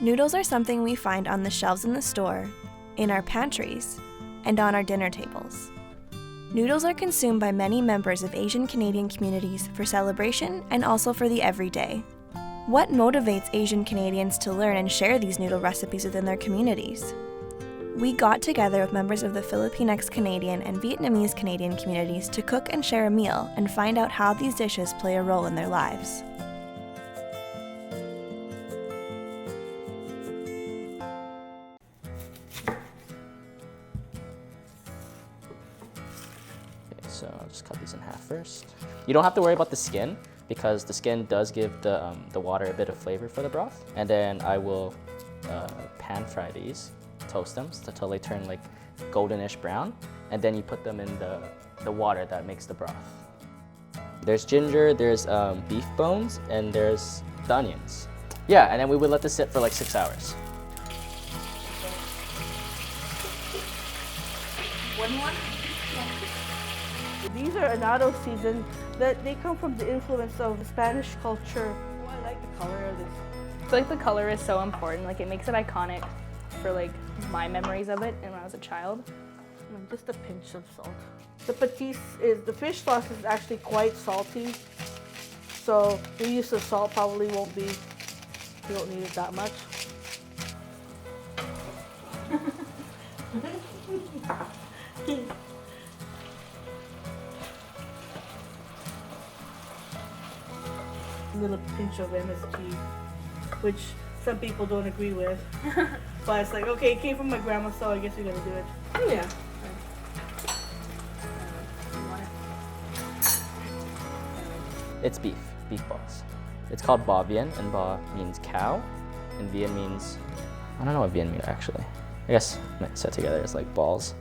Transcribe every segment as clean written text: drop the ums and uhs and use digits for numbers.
Noodles are something we find on the shelves in the store, in our pantries, and on our dinner tables. Noodles are consumed by many members of Asian Canadian communities for celebration and also for the everyday. What motivates Asian Canadians to learn and share these noodle recipes within their communities? We got together with members of the Filipinx Canadian and Vietnamese Canadian communities to cook and share a meal and find out how these dishes play a role in their lives. So I'll just cut these in half first. You don't have to worry about the skin because the skin does give the water a bit of flavor for the broth. And then I will pan fry these, toast them until they turn like goldenish brown. And then you put them in the water that makes the broth. There's ginger, there's beef bones, and there's the onions. Yeah, and then we would let this sit for like 6 hours. One? These are annatto seeds, and that they come from the influence of the Spanish culture. Oh, I like the color of this. I feel like the color is so important. Like it makes it iconic for like my memories of it and when I was a child. And just a pinch of salt. The fish sauce is actually quite salty. So the use of salt probably won't be, you don't need it that much. A little pinch of MSG, which some people don't agree with. But it's like, okay, it came from my grandma, so I guess we gotta do it. Oh yeah. It's beef balls. It's called ba vien, and ba means cow, and vien means, I don't know what vien means actually. I guess set together it's like balls.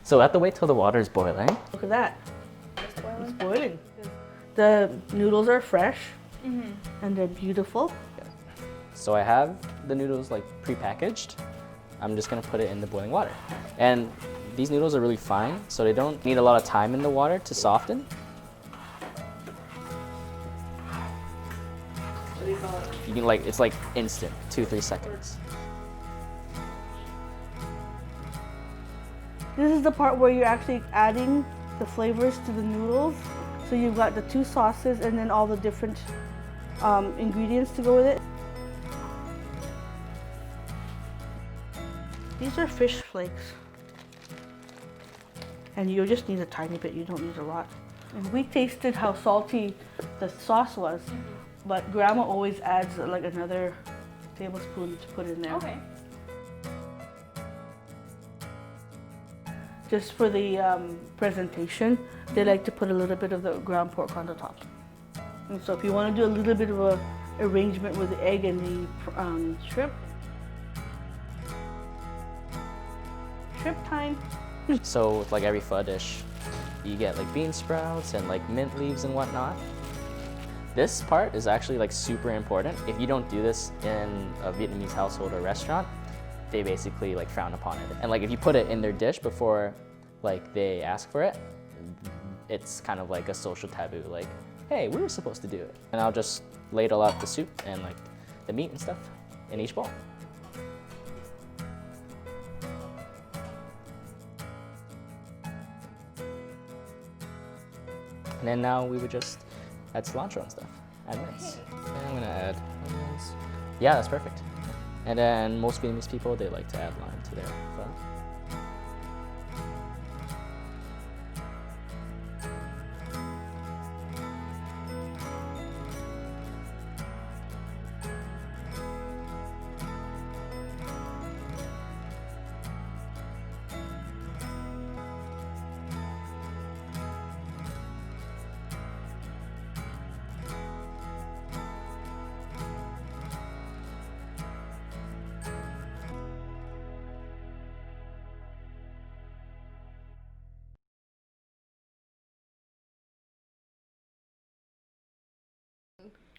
So we have to wait till the water is boiling. Look at that. It's boiling. The noodles are fresh and they're beautiful. So I have the noodles like pre-packaged. I'm just gonna put it in the boiling water. And these noodles are really fine, so they don't need a lot of time in the water to soften. What do you call it? You can it's like instant, 2-3 seconds. This is the part where you're actually adding the flavors to the noodles. So you've got the two sauces and then all the different ingredients to go with it. These are fish flakes. And you just need a tiny bit, you don't need a lot. And we tasted how salty the sauce was, but Grandma always adds like another tablespoon to put in there. Okay. Just for the presentation, they like to put a little bit of the ground pork on the top. And so if you want to do a little bit of a arrangement with the egg and the shrimp. Shrimp time. So with like every pho dish, you get like bean sprouts and like mint leaves and whatnot. This part is actually like super important. If you don't do this in a Vietnamese household or restaurant, they basically like frown upon it. And like if you put it in their dish before like they ask for it, it's kind of like a social taboo. Like, hey, we were supposed to do it. And I'll just ladle out the soup and like the meat and stuff in each bowl. And then now we would just add cilantro and stuff, add mince. And I'm gonna add onions. Yeah, that's perfect. And then most Vietnamese people, they like to add lime to their pho.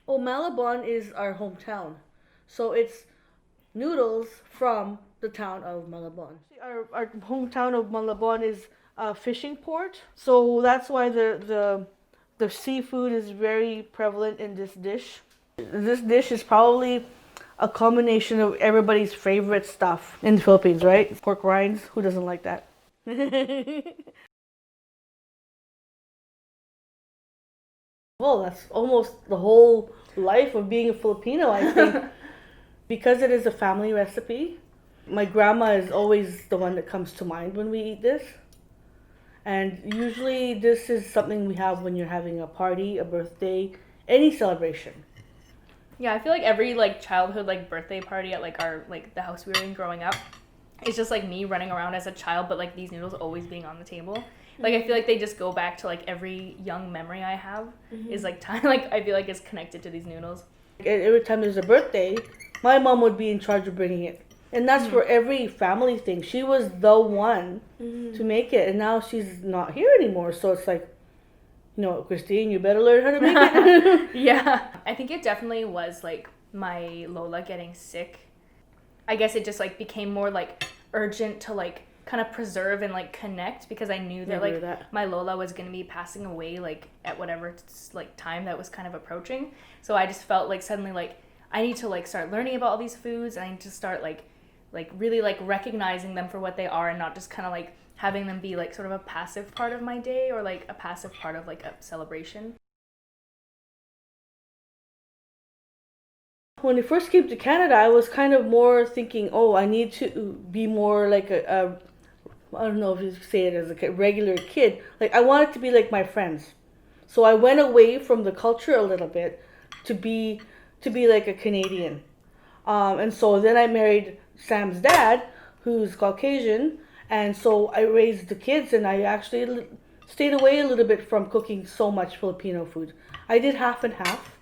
Oh, Malabon is our hometown. So it's noodles from the town of Malabon. Our hometown of Malabon is a fishing port. So that's why the seafood is very prevalent in this dish. This dish is probably a combination of everybody's favorite stuff in the Philippines, right? Pork rinds, who doesn't like that? Well, that's almost the whole life of being a Filipino, I think. Because it is a family recipe, my grandma is always the one that comes to mind when we eat this. And usually this is something we have when you're having a party, a birthday, any celebration. Yeah, I feel like every like childhood like birthday party at like our like the house we were in growing up, it's just like me running around as a child, but like these noodles always being on the table. Like I feel like they just go back to like every young memory I have is like time like I feel like it's connected to these noodles. Every time there's a birthday, my mom would be in charge of bringing it. And that's for every family thing. She was the one to make it, and now she's not here anymore. So it's like, you know, Christine, you better learn how to make it. Yeah. I think it definitely was like my Lola getting sick. I guess it just like became more like urgent to like kind of preserve and like connect because I knew that like my Lola was going to be passing away like at whatever like time that was kind of approaching. So I just felt like suddenly like I need to like start learning about all these foods, and I need to start like really like recognizing them for what they are and not just kind of like having them be like sort of a passive part of my day or like a passive part of like a celebration. When I first came to Canada, I was kind of more thinking, oh, I need to be more like I don't know if you say it as a regular kid. Like I wanted to be like my friends. So I went away from the culture a little bit to be like a Canadian. And so then I married Sam's dad, who's Caucasian, and so I raised the kids, and I actually stayed away a little bit from cooking so much Filipino food. I did half and half.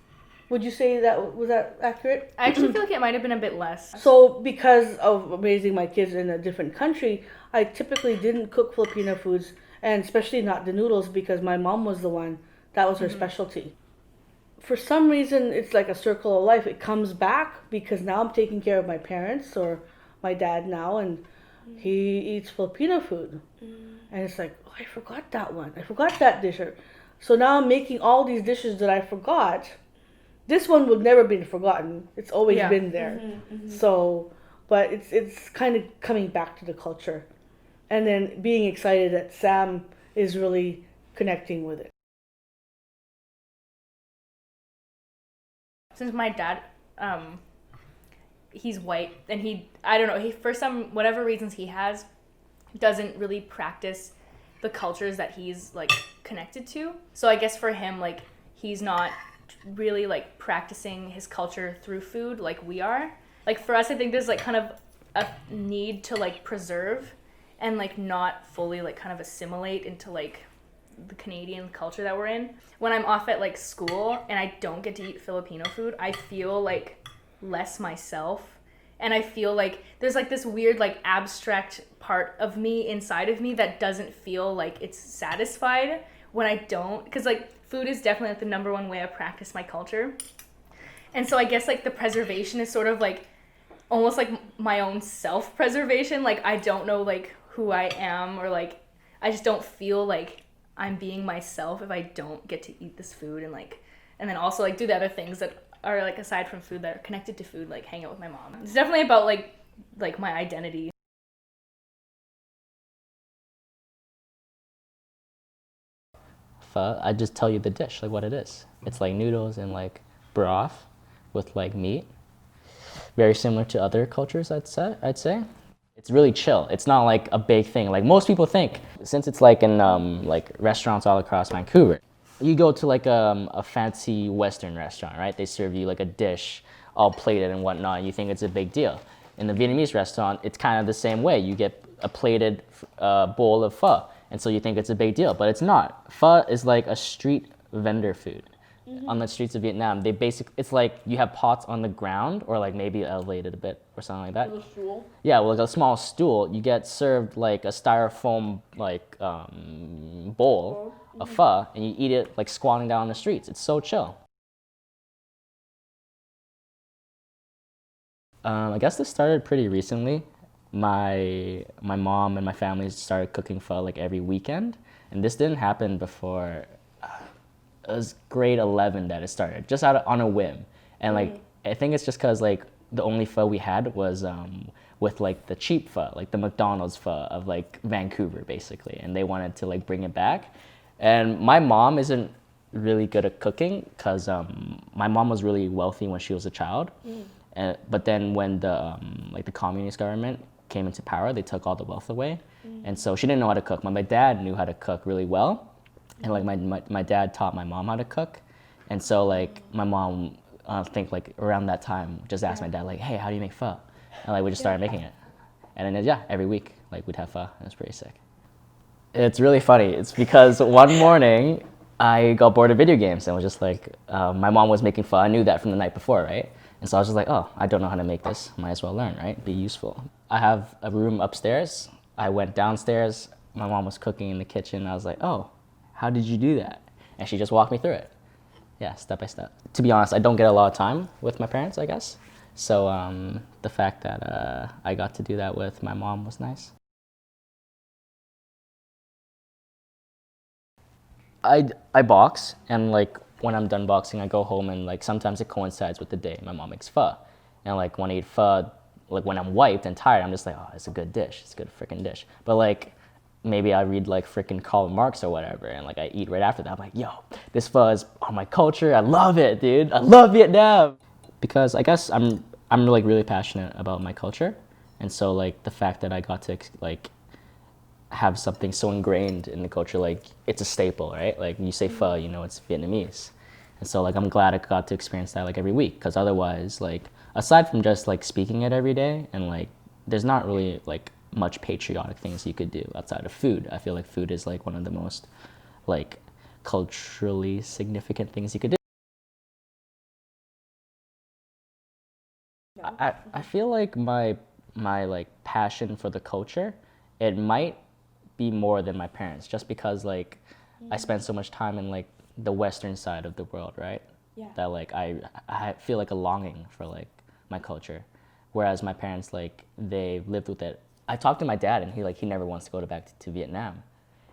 Would you say that was that accurate? I actually feel like it might have been a bit less. So because of raising my kids in a different country, I typically didn't cook Filipino foods, and especially not the noodles, because my mom was the one that was her specialty. For some reason, it's like a circle of life. It comes back because now I'm taking care of my parents or my dad now, and he eats Filipino food. And it's like, oh, I forgot that one. I forgot that dish. So now I'm making all these dishes that I forgot. This one would never been forgotten. It's always been there. So, but it's kind of coming back to the culture. And then being excited that Sam is really connecting with it. Since my dad, he's white, and I don't know, he, for some, whatever reasons he has, doesn't really practice the cultures that he's, like, connected to. So I guess for him, like, he's not really, like, practicing his culture through food like we are. Like, for us, I think there's, like, kind of a need to, like, preserve and, like, not fully, like, kind of assimilate into, like, the Canadian culture that we're in. When I'm off at like school and I don't get to eat Filipino food, I feel like less myself, and I feel like there's like this weird like abstract part of me inside of me that doesn't feel like it's satisfied when I don't, because like food is definitely like the number one way I practice my culture. And so I guess like the preservation is sort of like almost like my own self-preservation. Like I don't know like who I am, or like I just don't feel like I'm being myself if I don't get to eat this food, and like, and then also like do the other things that are like aside from food that are connected to food, like hang out with my mom. It's definitely about like my identity. Pho, I just tell you the dish, like what it is. It's like noodles and like broth with like meat. Very similar to other cultures, I'd say. It's really chill. It's not like a big thing. Like most people think, since it's like in like restaurants all across Vancouver. You go to like a fancy Western restaurant, right? They serve you like a dish all plated and whatnot, and you think it's a big deal. In the Vietnamese restaurant, it's kind of the same way. You get a plated bowl of pho, and so you think it's a big deal, but it's not. Pho is like a street vendor food. On the streets of Vietnam, it's like you have pots on the ground, or like maybe elevated a bit or something like that. A stool? Yeah, well, like a small stool. You get served like a styrofoam like bowl of pho, and you eat it like squatting down on the streets. It's so chill. I guess this started pretty recently. My mom and my family started cooking pho like every weekend, and this didn't happen before. It was grade 11 that it started, just on a whim. And like, I think it's just because like the only pho we had was with like the cheap pho, like the McDonald's pho of like Vancouver basically, and they wanted to like bring it back. And my mom isn't really good at cooking because my mom was really wealthy when she was a child. But then when the like the communist government came into power, they took all the wealth away, and so she didn't know how to cook. My dad knew how to cook really well, and like my dad taught my mom how to cook, and so like my mom I think like around that time just asked my dad like, hey, how do you make pho? And like we just started making it, and then yeah, every week like we'd have pho, and it was pretty sick. It's really funny. It's because one morning I got bored of video games and was just like, my mom was making pho. I knew that from the night before, right? And so I was just like, oh, I don't know how to make this. Might as well learn, right? Be useful. I have a room upstairs. I went downstairs. My mom was cooking in the kitchen. I was like, oh, how did you do that? And she just walked me through it. Yeah, step by step. To be honest, I don't get a lot of time with my parents, I guess. So the fact that I got to do that with my mom was nice. I box, and like when I'm done boxing, I go home, and like sometimes it coincides with the day my mom makes pho. And like when I eat pho, like when I'm wiped and tired, I'm just like, oh, it's a good dish. It's a good freaking dish. But like maybe I read like freaking Karl Marx or whatever, and like I eat right after that. I'm like, yo, this pho is on my culture. I love it, dude. I love Vietnam. Because I guess I'm like really passionate about my culture, and so like the fact that I got to like have something so ingrained in the culture, like it's a staple, right? Like you say pho, you know it's Vietnamese. And so like I'm glad I got to experience that like every week, because otherwise like aside from just like speaking it every day, and like there's not really like much patriotic things you could do outside of food. I feel like food is like one of the most like culturally significant things you could do. I feel like my like passion for the culture, it might be more than my parents, just because like I spend so much time in like the western side of the world, right? Yeah. That like I feel like a longing for like my culture, whereas my parents like they've lived with it. I talked to my dad, and he never wants to go back to Vietnam,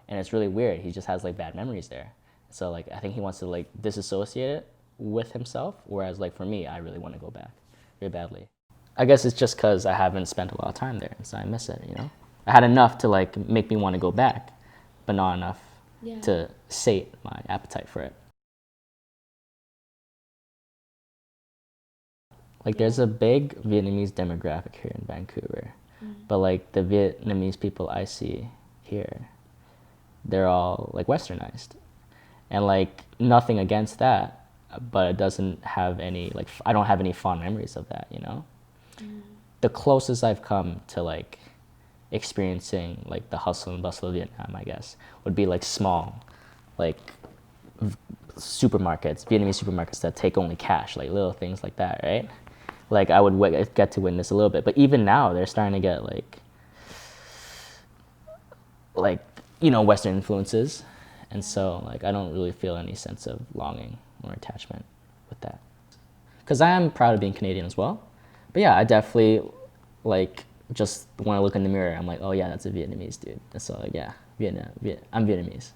and it's really weird. He just has like bad memories there. So like I think he wants to like disassociate it with himself, whereas like for me, I really want to go back really badly. I guess it's just because I haven't spent a lot of time there, and so I miss it, you know? I had enough to like make me want to go back, but not enough to sate my appetite for it. Like there's a big Vietnamese demographic here in Vancouver, but like the Vietnamese people I see here, they're all like westernized, and like nothing against that, but it doesn't have any like I don't have any fond memories of that, you know? The closest I've come to like experiencing like the hustle and bustle of Vietnam, I guess, would be like small, like supermarkets, Vietnamese supermarkets that take only cash, like little things like that, right? Like I would get to witness a little bit, but even now they're starting to get like you know Western influences, and so like I don't really feel any sense of longing or attachment with that, because I am proud of being Canadian as well. But yeah, I definitely like just when I look in the mirror, I'm like, oh yeah, that's a Vietnamese dude. And so like yeah, I'm Vietnamese.